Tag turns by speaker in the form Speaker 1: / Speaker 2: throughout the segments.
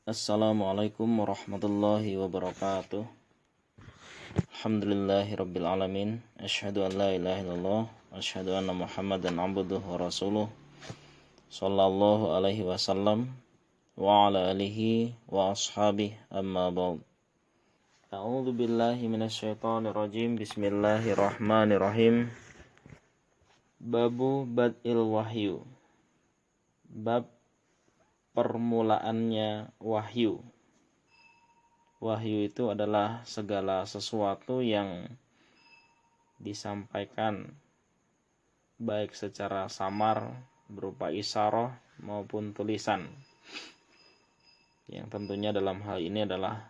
Speaker 1: Assalamualaikum warahmatullahi wabarakatuh. Alhamdulillahirabbil alamin. Asyhadu an la ilaha illallah wa asyhadu anna Muhammadan abduhu wa rasuluh. Sallallahu alaihi wasallam wa ala alihi wa ashabihi amma ba'd. A'udzu billahi minasyaitonir rajim. Bismillahirrahmanirrahim. Babu bad'il wahyu. Bab permulaannya wahyu. Wahyu itu adalah segala sesuatu yang disampaikan baik secara samar berupa isyarah maupun tulisan. Yang tentunya dalam hal ini adalah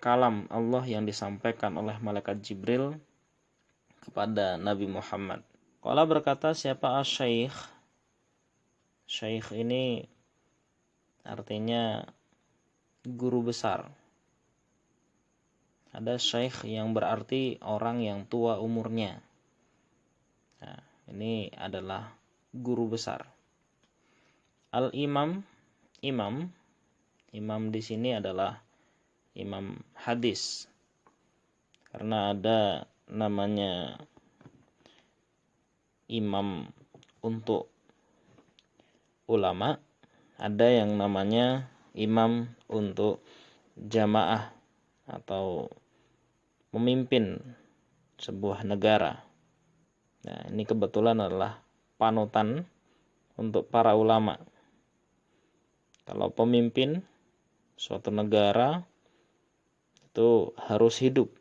Speaker 1: kalam Allah yang disampaikan oleh malaikat Jibril kepada Nabi Muhammad. Qala berkata siapa asy-syaikh? Syaikh ini artinya guru besar. Ada syekh yang berarti orang yang tua umurnya. Nah, ini adalah guru besar. Al-imam, imam di sini adalah imam hadis. Karena ada namanya imam untuk ulama, ada yang namanya imam untuk jamaah atau memimpin sebuah negara. Nah, ini kebetulan adalah panutan untuk para ulama. Kalau pemimpin suatu negara itu harus hidup.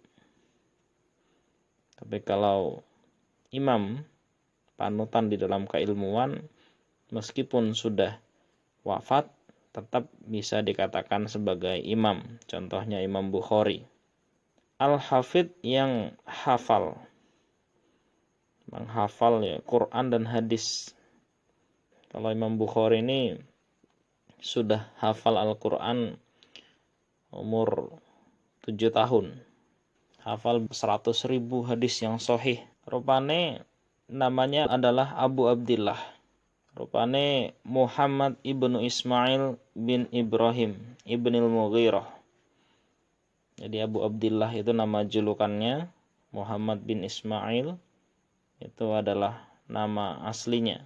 Speaker 1: Tapi kalau imam, panutan di dalam keilmuan, meskipun sudah wafat, tetap bisa dikatakan sebagai imam. Contohnya Imam Bukhari. Al-Hafidh yang hafal. Menghafal ya Quran dan hadis. Kalau Imam Bukhari ini sudah hafal Al-Quran umur 7 tahun. Hafal 100.000 hadis yang sahih. Rupane namanya adalah Abu Abdillah. Rupane Muhammad ibnu Ismail bin Ibrahim ibnil Mughirah. Jadi Abu Abdillah itu nama julukannya, Muhammad bin Ismail itu adalah nama aslinya.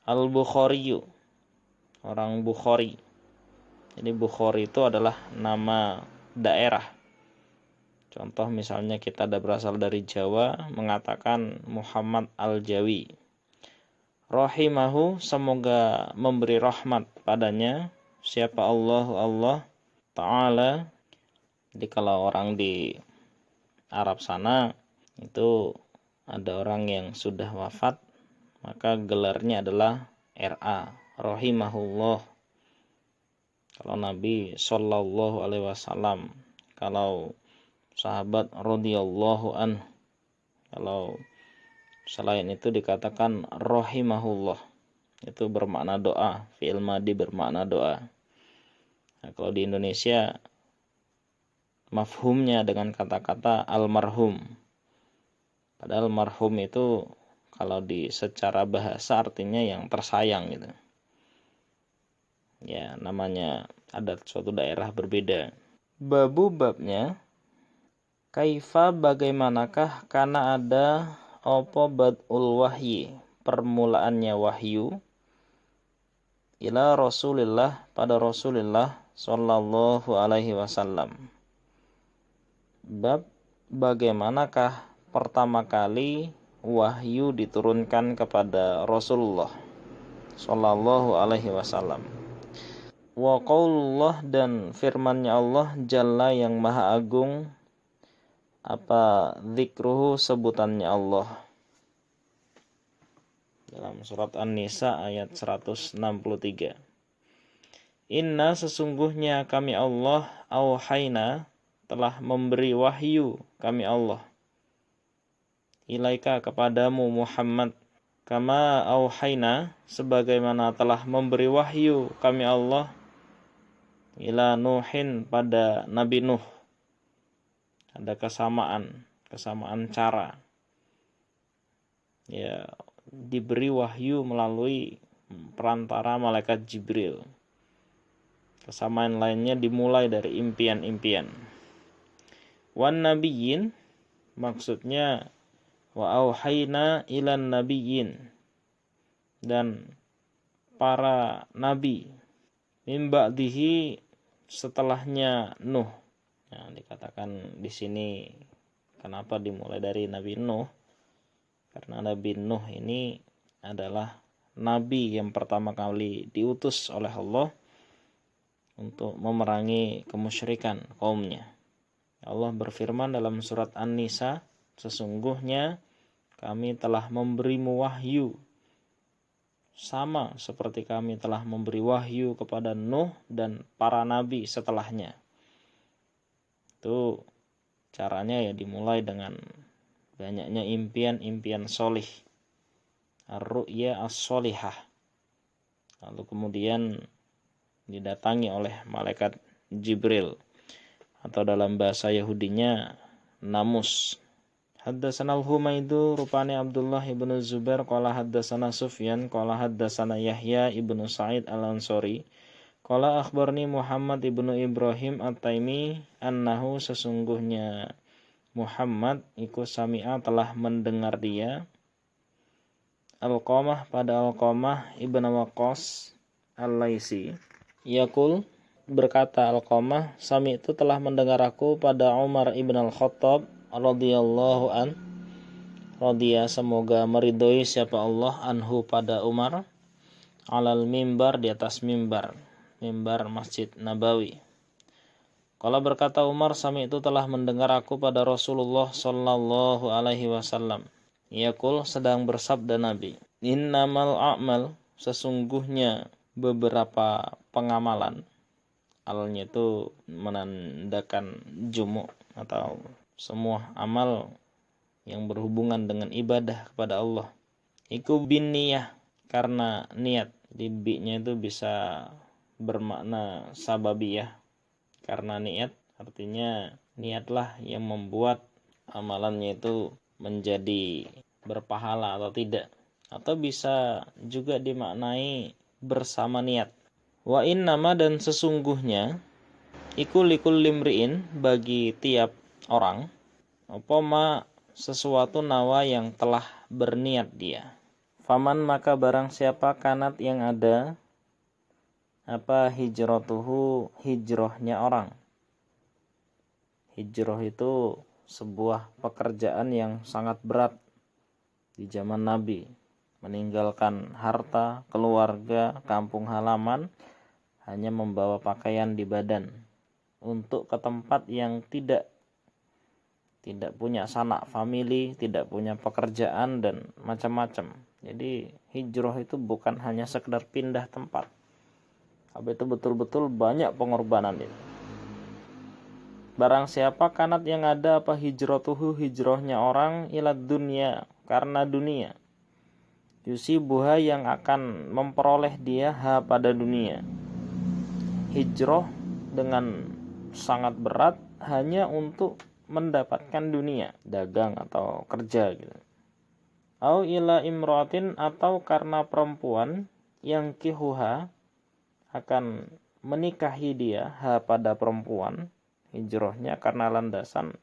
Speaker 1: Al-Bukhari, orang Bukhari. Jadi Bukhari itu adalah nama daerah. Contoh misalnya kita ada berasal dari Jawa, mengatakan Muhammad Al-Jawi. Rahimahu, semoga memberi rahmat padanya. Siapa Allah Ta'ala. Jadi kalau orang di Arab sana itu ada orang yang sudah wafat, maka gelarnya adalah RA, rahimahullah. Kalau Nabi sallallahu alaihi wasallam, kalau sahabat radhiyallahu anhu, kalau selain itu dikatakan rahimahullah. Itu bermakna doa, fi'il madhi bermakna doa. Nah, kalau di Indonesia mafhumnya dengan kata-kata almarhum. Padahal marhum itu kalau di secara bahasa artinya yang tersayang gitu. Ya, namanya adat suatu daerah berbeda. Babu babnya kaifa bagaimanakah karena ada apa bad'ul wahyi, permulaannya wahyu ila Rasulillah, pada Rasulullah sallallahu alaihi wasallam. Bab bagaimanakah pertama kali wahyu diturunkan kepada Rasulullah sallallahu alaihi wasallam. Wa qaulullah, dan firman-Nya Allah Jalla yang Maha Agung, apa zikruhu, sebutannya Allah. Dalam surat An-Nisa ayat 163. Inna, sesungguhnya kami Allah, auhayna, telah memberi wahyu kami Allah, ilaika, kepadamu Muhammad, kama auhayna, sebagaimana telah memberi wahyu kami Allah ila Nuhin, pada Nabi Nuh. Ada kesamaan cara. Ya, diberi wahyu melalui perantara malaikat Jibril. Kesamaan lainnya dimulai dari impian-impian. Wan nabiyyin maksudnya wa auhayna ilan nabiyyin, dan para nabi, min ba'dihi setelahnya Nuh. Nah, dikatakan di sini kenapa dimulai dari Nabi Nuh? Karena Nabi Nuh ini adalah nabi yang pertama kali diutus oleh Allah untuk memerangi kemusyrikan kaumnya. Allah berfirman dalam surat An-Nisa, sesungguhnya kami telah memberimu wahyu sama seperti kami telah memberi wahyu kepada Nuh dan para nabi setelahnya. Itu caranya ya dimulai dengan banyaknya impian-impian solih, ar-ru'ya as-solihah. Lalu kemudian didatangi oleh malaikat Jibril, atau dalam bahasa Yahudinya Namus. Haddatsana al-Humaydu rupani Abdullah ibnu Zubair qala haddatsana Sufyan qala haddatsana Yahya ibnu Sa'id al-Ansari qala akhbarni Muhammad ibnu Ibrahim at-Taimi annahu sesungguhnya Muhammad iku sami'a telah mendengar dia Alqamah pada Alqamah ibnu Waqqas al-Laisi yaqul berkata Alqamah, sami itu telah mendengar aku pada Umar ibn al-Khattab radhiyallahu an, radhiya semoga meridhoi siapa Allah anhu pada Umar, alal mimbar di atas mimbar Masjid Nabawi. Kalau berkata Umar, sami itu telah mendengar aku pada Rasulullah sallallahu alaihi wasallam. Yaqul sedang bersabda Nabi, innamal a'mal sesungguhnya beberapa pengamalan. Alnya itu menandakan jumu atau semua amal yang berhubungan dengan ibadah kepada Allah. Iku bin niyah karena niat. Di bi-nya itu bisa bermakna sababiyah karena niat, artinya niatlah yang membuat amalannya itu menjadi berpahala atau tidak. Atau bisa juga dimaknai bersama niat. Wa innama dan sesungguhnya iku likul limriin bagi tiap orang apa ma sesuatu nawa yang telah berniat dia. Faman maka barang siapa kanat yang ada apa hijratuhu hijrahnya orang. Hijrah itu sebuah pekerjaan yang sangat berat di zaman Nabi. Meninggalkan harta, keluarga, kampung halaman, hanya membawa pakaian di badan untuk ke tempat yang tidak punya sanak famili, tidak punya pekerjaan dan macam-macam. Jadi hijrah itu bukan hanya sekedar pindah tempat, tapi itu betul-betul banyak pengorbanan itu. Barang siapa kanat yang ada apa hijratuhu hijrahnya orang ilad dunia karena dunia. Yusibuha yang akan memperoleh dia pada dunia. Hijrah dengan sangat berat hanya untuk mendapatkan dunia, dagang atau kerja gitu. Au ila imratin atau karena perempuan yang kihuha akan menikahi dia pada perempuan. Hijrahnya karena landasan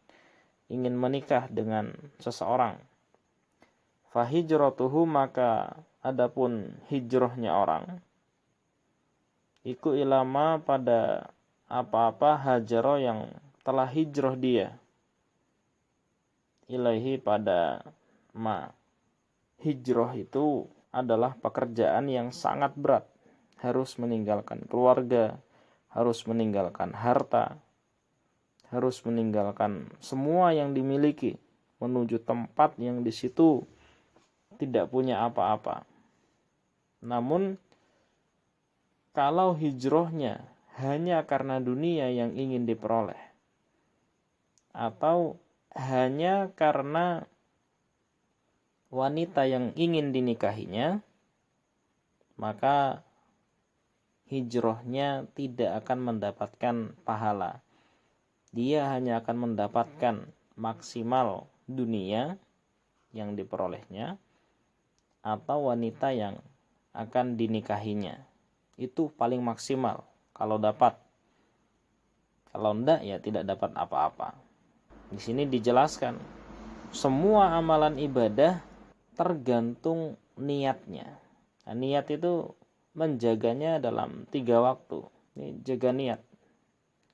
Speaker 1: ingin menikah dengan seseorang. Fahijratuhu maka adapun hijrahnya orang iku ilama pada apa-apa hajaro yang telah hijrah dia ilahi pada ma. Hijrah itu adalah pekerjaan yang sangat berat, harus meninggalkan keluarga, harus meninggalkan harta, harus meninggalkan semua yang dimiliki menuju tempat yang di situ tidak punya apa-apa. Namun kalau hijrahnya hanya karena dunia yang ingin diperoleh atau hanya karena wanita yang ingin dinikahinya, maka hijrahnya tidak akan mendapatkan pahala. Dia hanya akan mendapatkan maksimal dunia yang diperolehnya atau wanita yang akan dinikahinya. Itu paling maksimal kalau dapat. Kalau enggak ya tidak dapat apa-apa. Di sini dijelaskan semua amalan ibadah tergantung niatnya. Nah, niat itu menjaganya dalam 3 waktu. Ini jaga niat.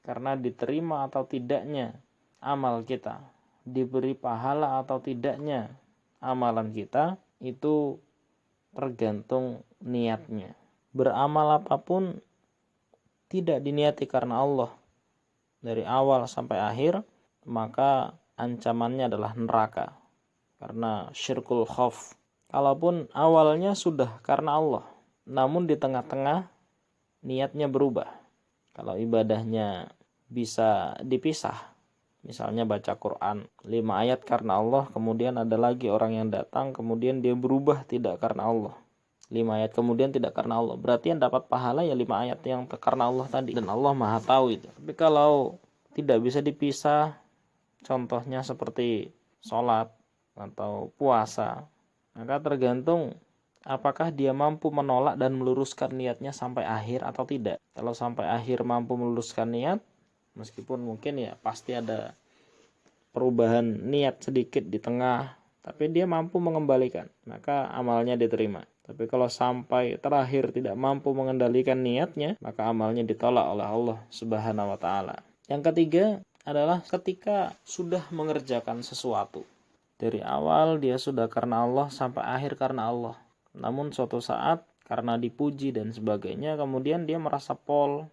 Speaker 1: Karena diterima atau tidaknya amal kita, diberi pahala atau tidaknya amalan kita, itu tergantung niatnya. Beramal apapun tidak diniati karena Allah dari awal sampai akhir, maka ancamannya adalah neraka karena syirkul khauf. Kalaupun awalnya sudah karena Allah, namun di tengah-tengah niatnya berubah. Kalau ibadahnya bisa dipisah, misalnya baca Quran 5 ayat karena Allah, kemudian ada lagi orang yang datang, kemudian dia berubah tidak karena Allah, 5 ayat kemudian tidak karena Allah, berarti yang dapat pahala ya 5 ayat yang karena Allah tadi, dan Allah maha tahu itu. Tapi kalau tidak bisa dipisah, contohnya seperti sholat atau puasa, maka tergantung apakah dia mampu menolak dan meluruskan niatnya sampai akhir atau tidak. Kalau sampai akhir mampu meluruskan niat, meskipun mungkin ya pasti ada perubahan niat sedikit di tengah, tapi dia mampu mengembalikan, maka amalnya diterima. Tapi kalau sampai terakhir tidak mampu mengendalikan niatnya, maka amalnya ditolak oleh Allah Subhanahu wa taala. Yang ketiga adalah ketika sudah mengerjakan sesuatu. Dari awal dia sudah karena Allah sampai akhir karena Allah. Namun suatu saat karena dipuji dan sebagainya, kemudian dia merasa pol,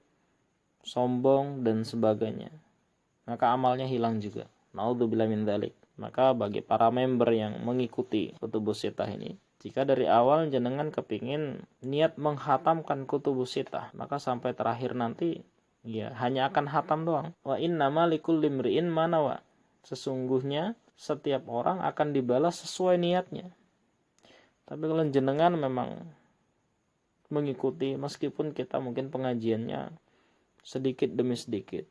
Speaker 1: sombong dan sebagainya, maka amalnya hilang juga. Naudzubillah min dzalik. Maka bagi para member yang mengikuti Kutubus Sittah ini, jika dari awal jenengan kepingin niat menghatamkan Kutubus Sittah, maka sampai terakhir nanti ya hanya akan hatam doang. Wa innama likulli imri'in ma nawa. Sesungguhnya setiap orang akan dibalas sesuai niatnya. Tapi kalau jenengan memang mengikuti, meskipun kita mungkin pengajiannya sedikit demi sedikit,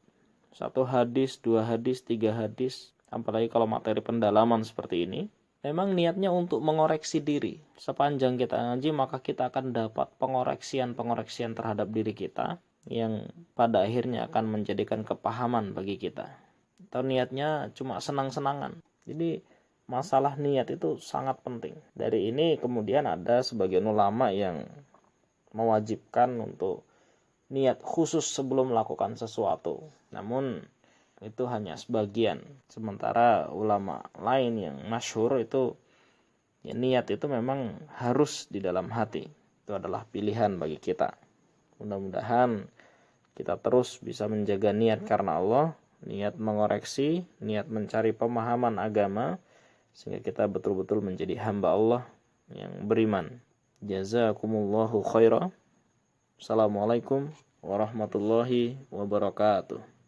Speaker 1: 1 hadis, 2 hadis, 3 hadis, apalagi kalau materi pendalaman seperti ini, memang niatnya untuk mengoreksi diri. Sepanjang kita ngaji, maka kita akan dapat pengoreksian terhadap diri kita, yang pada akhirnya akan menjadikan kepahaman bagi kita. Atau niatnya cuma senang-senangan. Jadi masalah niat itu sangat penting. Dari ini kemudian ada sebagian ulama yang mewajibkan untuk niat khusus sebelum melakukan sesuatu. Namun itu hanya sebagian. Sementara ulama lain yang masyhur itu ya, niat itu memang harus di dalam hati. Itu adalah pilihan bagi kita. Mudah-mudahan kita terus bisa menjaga niat karena Allah, niat mengoreksi, niat mencari pemahaman agama, sehingga kita betul-betul menjadi hamba Allah yang beriman. Jazakumullahu khairan. Assalamualaikum warahmatullahi wabarakatuh.